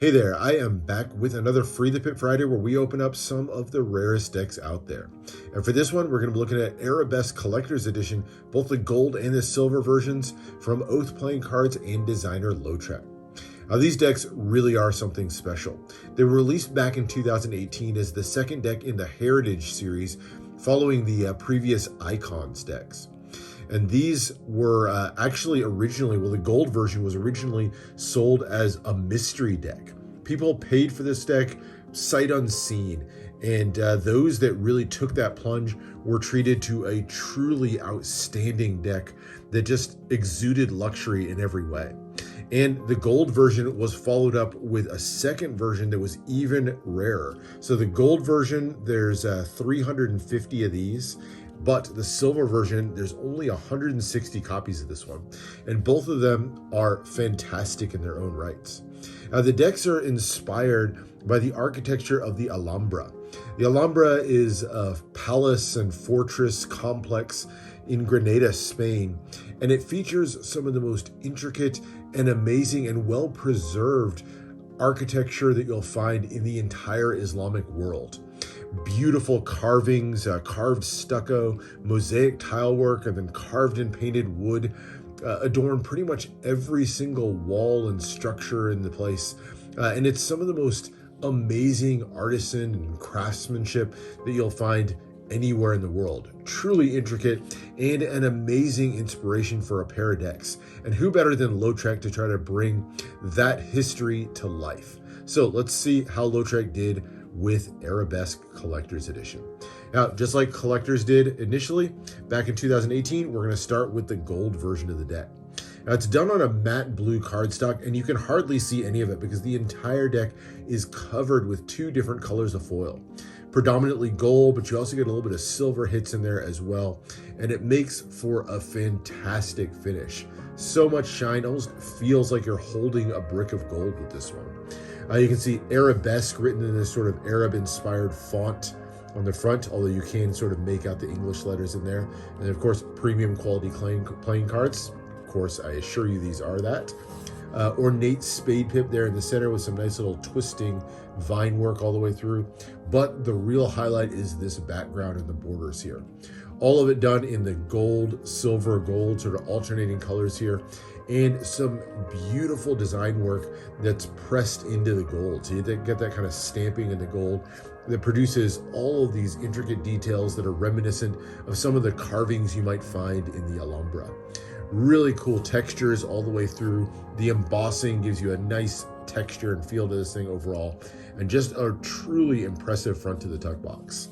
Hey there, I am back with another Free the Pit Friday where we open up some of the rarest decks out there. And for this one, we're going to be looking at Arabesque Collector's Edition, both the gold and the silver versions from Oath Playing Cards and designer Lotrek. Now, these decks really are something special. They were released back in 2018 as the second deck in the Heritage series, following the previous Icons decks. And these were actually originally, the gold version was originally sold as a mystery deck. People paid for this deck sight unseen, and those that really took that plunge were treated to a truly outstanding deck that just exuded luxury in every way. And the gold version was followed up with a second version that was even rarer. So the gold version, there's 350 of these, but the silver version, there's only 160 copies of this one. And both of them are fantastic in their own rights. Now, the decks are inspired by the architecture of the Alhambra. The Alhambra is a palace and fortress complex in Granada, Spain, and it features some of the most intricate and amazing and well-preserved architecture that you'll find in the entire Islamic world. Beautiful carvings, carved stucco, mosaic tile work, and then carved and painted wood adorn pretty much every single wall and structure in the place. And it's some of the most amazing artisan and craftsmanship that you'll find anywhere in the world. Truly intricate and an amazing inspiration for a pair of decks. And who better than Lotrek to try to bring that history to life? So let's see how Lotrek did with Arabesque Collector's Edition. Now, just like Collectors did initially, back in 2018, we're going to start with the gold version of the deck. Now, it's done on a matte blue cardstock, and you can hardly see any of it because the entire deck is covered with two different colors of foil. Predominantly gold, but you also get a little bit of silver hits in there as well, and it makes for a fantastic finish. So much shine, almost feels like you're holding a brick of gold with this one. You can see Arabesque written in this sort of Arab-inspired font on the front, although you can sort of make out the English letters in there. And of course, premium quality playing cards. Of course, I assure you these are that. Ornate spade pip there in the center with some nice little twisting vine work all the way through. But the real highlight is this background and the borders here. All of it done in the gold, silver, gold, sort of alternating colors here, and some beautiful design work that's pressed into the gold. So you get that kind of stamping in the gold that produces all of these intricate details that are reminiscent of some of the carvings you might find in the Alhambra. Really cool textures all the way through. The embossing gives you a nice texture and feel to this thing overall, and just a truly impressive front to the tuck box.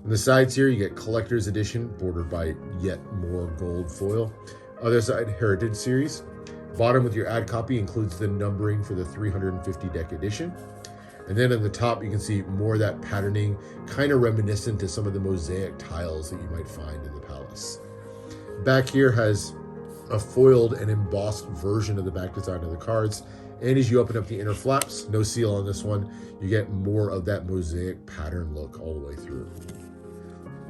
On the sides here, you get Collector's Edition, bordered by yet more gold foil. Other side, Heritage Series. Bottom with your ad copy includes the numbering for the 350 deck edition. And then on the top, you can see more of that patterning, kind of reminiscent to some of the mosaic tiles that you might find in the palace. Back here has a foiled and embossed version of the back design of the cards. And as you open up the inner flaps, no seal on this one, you get more of that mosaic pattern look all the way through.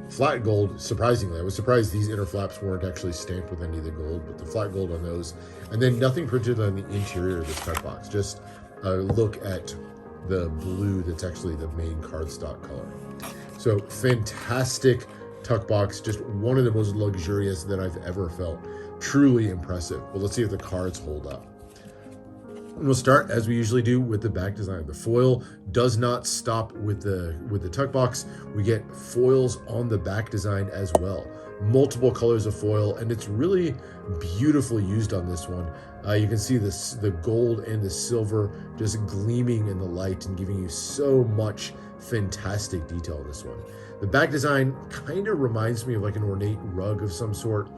Flat gold, surprisingly, I was surprised these inner flaps weren't actually stamped with any of the gold, but the flat gold on those, and then nothing printed on the interior of this tuck box, just a look at the blue that's actually the main cardstock color. So fantastic tuck box, just one of the most luxurious that I've ever felt. Truly impressive. But let's see if the cards hold up. And we'll start, as we usually do, with the back design. The foil does not stop with the tuck box. We get foils on the back design as well. Multiple colors of foil, and it's really beautifully used on this one. You can see the gold and the silver just gleaming in the light and giving you so much fantastic detail in this one. The back design kind of reminds me of like an ornate rug of some sort.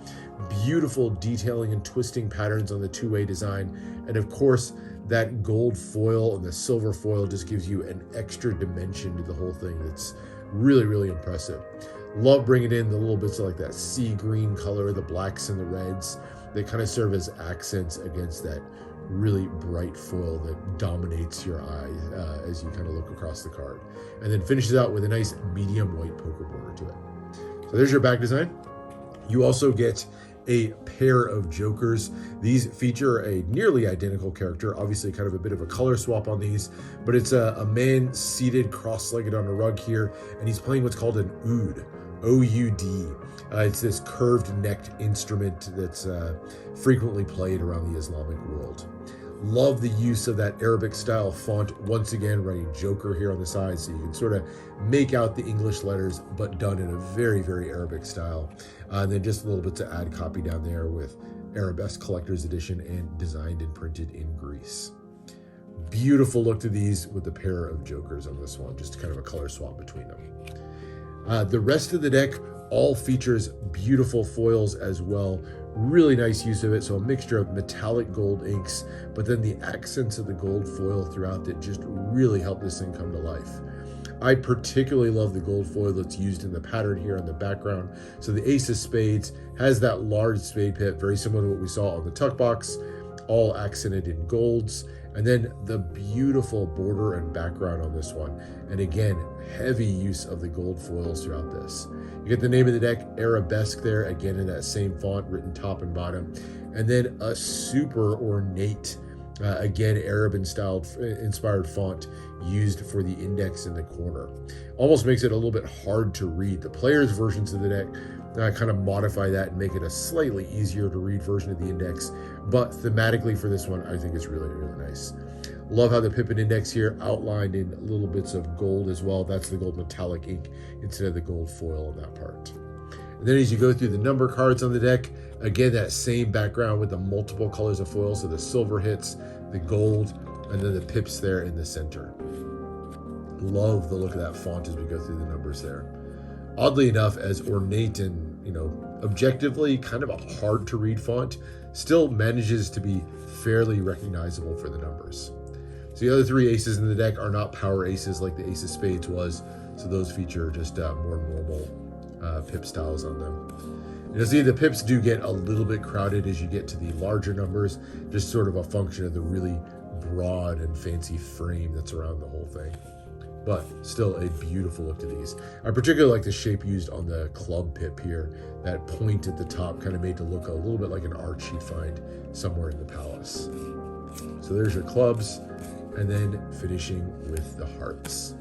Beautiful detailing and twisting patterns on the two-way design. And of course, that gold foil and the silver foil just gives you an extra dimension to the whole thing that's really, really impressive. Love bringing in the little bits of like that sea green color, the blacks and the reds. They kind of serve as accents against that really bright foil that dominates your eye as you kind of look across the card. And then finishes out with a nice medium white poker border to it. So there's your back design. You also get a pair of jokers. These feature a nearly identical character, obviously kind of a bit of a color swap on these, but it's a man seated cross-legged on a rug here, and he's playing what's called an oud, O-U-D. It's this curved-necked instrument that's frequently played around the Islamic world. Love the use of that Arabic style font, once again writing Joker here on the side, so you can sort of make out the English letters, but done in a very, very Arabic style. And then just a little bit to add copy down there with Arabesque Collector's Edition and designed and printed in Greece. Beautiful look to these with the pair of Jokers on this one, just kind of a color swap between them. The rest of the deck all features beautiful foils as well. Really nice use of it. So a mixture of metallic gold inks, but then the accents of the gold foil throughout that just really help this thing come to life. I particularly love the gold foil that's used in the pattern here on the background. So the Ace of Spades has that large spade pip, very similar to what we saw on the tuck box, all accented in golds. And then the beautiful border and background on this one. And again, heavy use of the gold foils throughout this. You get the name of the deck, Arabesque there, again in that same font, written top and bottom. And then a super ornate, again, Arab-inspired font used for the index in the corner. Almost makes it a little bit hard to read. The player's versions of the deck kind of modify that and make it a slightly easier to read version of the index. But thematically for this one, I think it's really, really nice. Love how the Pippin index here outlined in little bits of gold as well. That's the gold metallic ink instead of the gold foil on that part. And then as you go through the number cards on the deck, again, that same background with the multiple colors of foil. So the silver hits, the gold, and then the pips there in the center. Love the look of that font as we go through the numbers there. Oddly enough, as ornate and, objectively kind of a hard to read font, still manages to be fairly recognizable for the numbers. So the other three aces in the deck are not power aces like the Ace of Spades was, so those feature just more normal pip styles on them. And you'll see the pips do get a little bit crowded as you get to the larger numbers, just sort of a function of the really broad and fancy frame that's around the whole thing. But still a beautiful look to these. I particularly like the shape used on the club pip here. That point at the top kind of made to look a little bit like an arch you'd find somewhere in the palace. So there's your clubs, and then finishing with the hearts.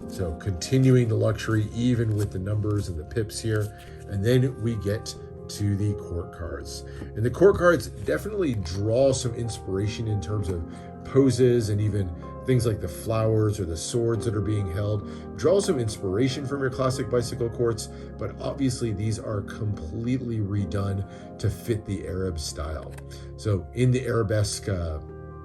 So continuing the luxury even with the numbers and the pips here. And then we get to the court cards. And the court cards definitely draw some inspiration in terms of poses and even things like the flowers or the swords that are being held. Draw some inspiration from your classic bicycle courts, but obviously these are completely redone to fit the Arab style. So in the Arabesque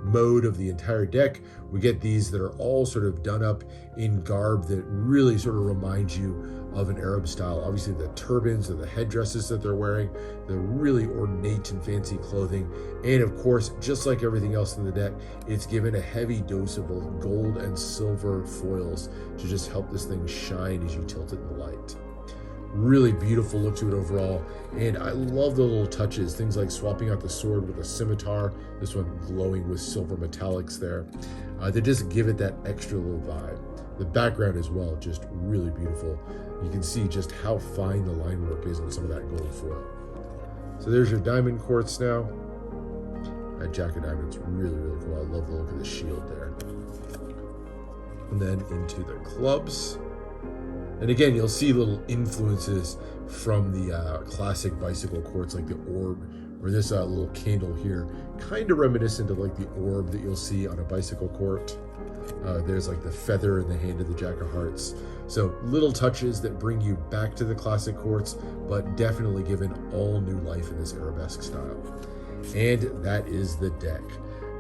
mode of the entire deck, we get these that are all sort of done up in garb that really sort of remind you of an Arab style. Obviously the turbans or the headdresses that they're wearing, the really ornate and fancy clothing. And of course, just like everything else in the deck, it's given a heavy dose of both gold and silver foils to just help this thing shine as you tilt it in the light. Really beautiful look to it overall. And I love the little touches, things like swapping out the sword with a scimitar, this one glowing with silver metallics there. They just give it that extra little vibe. The background as well, just really beautiful. You can see just how fine the line work is on some of that gold foil. So there's your diamond quartz now. That Jack of Diamonds, really, really cool. I love the look of the shield there. And then into the clubs. And again, you'll see little influences from the classic bicycle quartz, like the orb, or this little candle here, kind of reminiscent of like the orb that you'll see on a bicycle court. There's like the feather in the hand of the Jack of Hearts. So little touches that bring you back to the classic quartz, but definitely give an all new life in this Arabesque style. And that is the deck.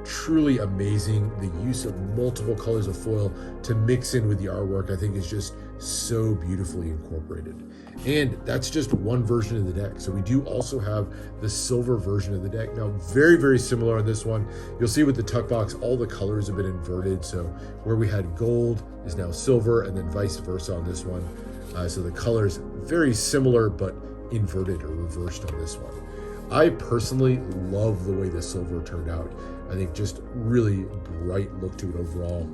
Truly amazing. The use of multiple colors of foil to mix in with the artwork, I think, is just so beautifully incorporated. And that's just one version of the deck. So we do also have the silver version of the deck. Now, very, very similar on this one. You'll see with the tuck box, all the colors have been inverted. So where we had gold is now silver, and then vice versa on this one. So the colors very similar, but inverted or reversed on this one. I personally love the way the silver turned out. I think just really bright look to it overall,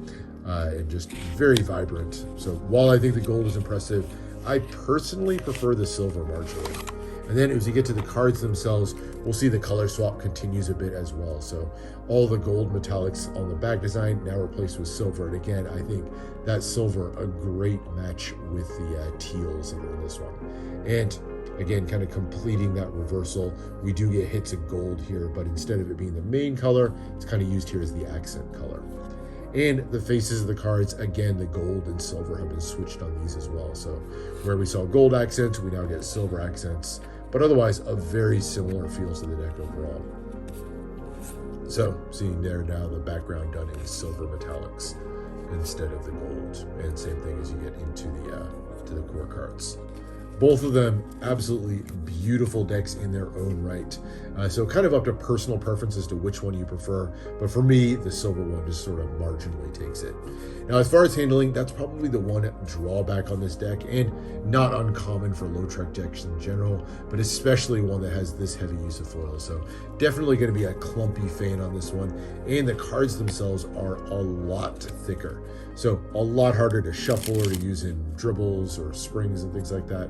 and just very vibrant. So while I think the gold is impressive, I personally prefer the silver marginally. And then as you get to the cards themselves, we'll see the color swap continues a bit as well. So all the gold metallics on the back design now replaced with silver. And again, I think that silver, a great match with the teals that are in this one. And again, kind of completing that reversal, we do get hits of gold here, but instead of it being the main color, it's kind of used here as the accent color. And the faces of the cards, again, the gold and silver have been switched on these as well. So where we saw gold accents, we now get silver accents, but otherwise a very similar feels to the deck overall. So seeing there now the background done in silver metallics instead of the gold, and same thing as you get into the core cards. Both of them absolutely beautiful decks in their own right. So kind of up to personal preference as to which one you prefer. But for me, the silver one just sort of marginally takes it. Now, as far as handling, that's probably the one drawback on this deck, and not uncommon for Lotrek decks in general, but especially one that has this heavy use of foil. So definitely going to be a clumpy fan on this one. And the cards themselves are a lot thicker. So a lot harder to shuffle or to use in dribbles or springs and things like that.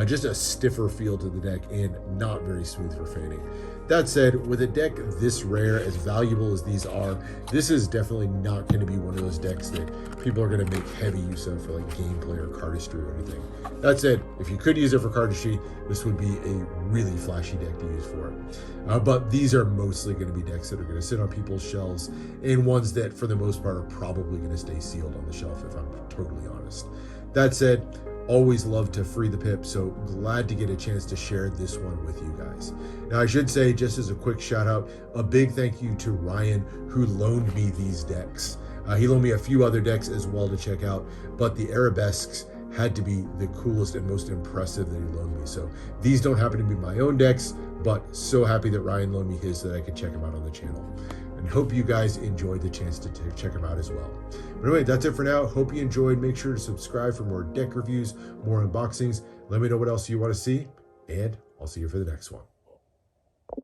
Just a stiffer feel to the deck and not very smooth for fanning. That said, with a deck this rare, as valuable as these are, this is definitely not going to be one of those decks that people are going to make heavy use of for like gameplay or cardistry or anything. That said, if you could use it for cardistry, this would be a really flashy deck to use for it. But these are mostly going to be decks that are going to sit on people's shelves, and ones that for the most part are probably going to stay sealed on the shelf, if I'm totally honest. That said, always love to free the pip, so glad to get a chance to share this one with you guys. Now, I should say, just as a quick shout out, a big thank you to Ryan, who loaned me these decks. He loaned me a few other decks as well to check out, but the Arabesques had to be the coolest and most impressive that he loaned me. So these don't happen to be my own decks, but so happy that Ryan loaned me his so that I could check them out on the channel. And hope you guys enjoyed the chance to check them out as well. But anyway, that's it for now. Hope you enjoyed. Make sure to subscribe for more deck reviews, more unboxings. Let me know what else you want to see, and I'll see you for the next one.